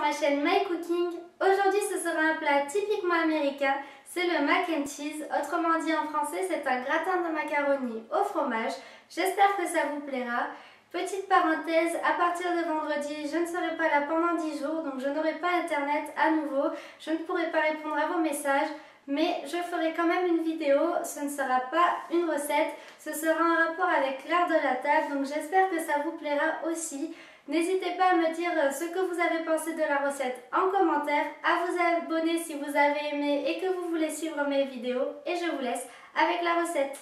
ma chaîne My Cooking. Aujourd'hui ce sera un plat typiquement américain, c'est le mac and cheese. Autrement dit en français c'est un gratin de macaroni au fromage. J'espère que ça vous plaira. Petite parenthèse, à partir de vendredi, je ne serai pas là pendant 10 jours, donc je n'aurai pas internet à nouveau. Je ne pourrai pas répondre à vos messages, mais je ferai quand même une vidéo. Ce ne sera pas une recette, ce sera un rapport avec l'art de la table, donc j'espère que ça vous plaira aussi. N'hésitez pas à me dire ce que vous avez pensé de la recette en commentaire, à vous abonner si vous avez aimé et que vous voulez suivre mes vidéos, et je vous laisse avec la recette.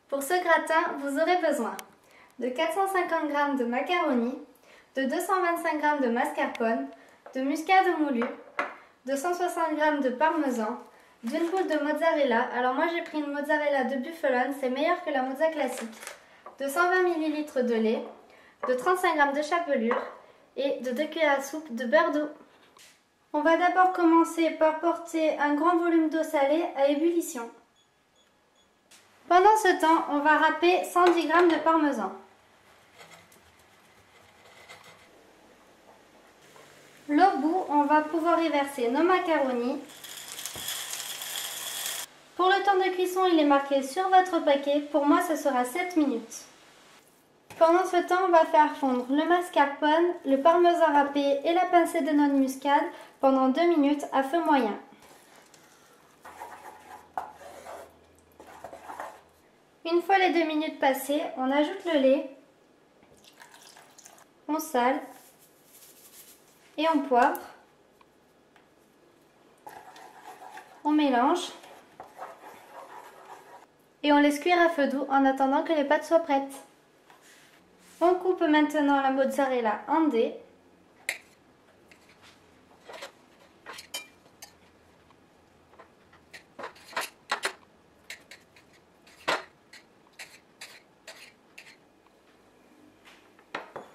Pour ce gratin, vous aurez besoin de 450 g de macaroni, de 225 g de mascarpone, de muscade moulue, de 160 g de parmesan, d'une boule de mozzarella. Alors moi j'ai pris une mozzarella de Buffalone, c'est meilleur que la mozza classique, de 120 ml de lait, de 35 g de chapelure et de 2 cuillères à soupe de beurre d'eau. On va d'abord commencer par porter un grand volume d'eau salée à ébullition. Pendant ce temps, on va râper 110 g de parmesan. Au bout, on va pouvoir y verser nos macaronis. Pour le temps de cuisson, il est marqué sur votre paquet. Pour moi, ce sera 7 minutes. Pendant ce temps, on va faire fondre le mascarpone, le parmesan râpé et la pincée de noix de muscade pendant 2 minutes à feu moyen. Une fois les 2 minutes passées, on ajoute le lait, on sale et on poivre. On mélange et on laisse cuire à feu doux en attendant que les pâtes soient prêtes. On coupe maintenant la mozzarella en dés.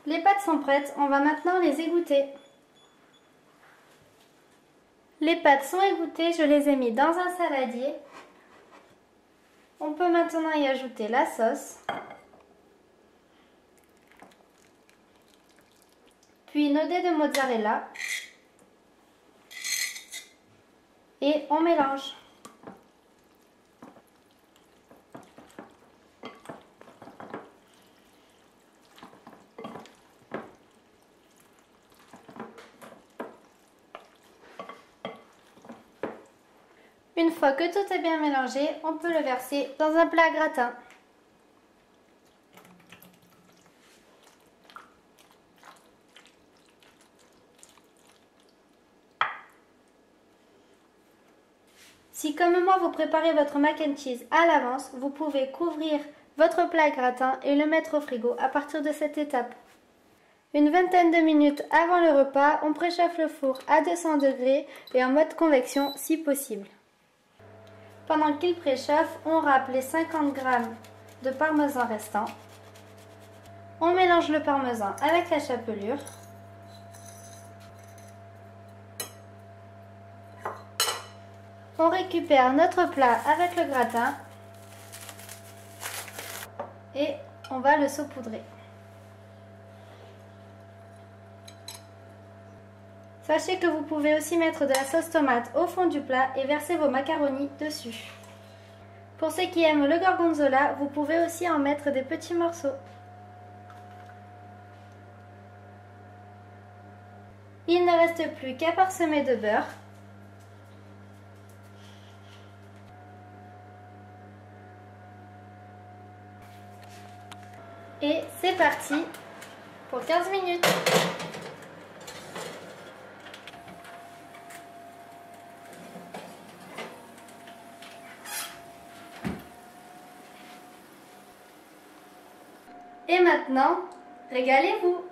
Les pâtes sont prêtes, on va maintenant les égoutter. Les pâtes sont égouttées, je les ai mis dans un saladier. On peut maintenant y ajouter la sauce, puis nos dés de mozzarella et on mélange. Une fois que tout est bien mélangé, on peut le verser dans un plat à gratin. Si comme moi vous préparez votre mac and cheese à l'avance, vous pouvez couvrir votre plat à gratin et le mettre au frigo à partir de cette étape. Une vingtaine de minutes avant le repas, on préchauffe le four à 200 degrés et en mode convection si possible. Pendant qu'il préchauffe, on râpe les 50 g de parmesan restants. On mélange le parmesan avec la chapelure. On récupère notre plat avec le gratin et on va le saupoudrer. Sachez que vous pouvez aussi mettre de la sauce tomate au fond du plat et verser vos macaronis dessus. Pour ceux qui aiment le gorgonzola, vous pouvez aussi en mettre des petits morceaux. Il ne reste plus qu'à parsemer de beurre. Et c'est parti pour 15 minutes. Et maintenant, régalez-vous!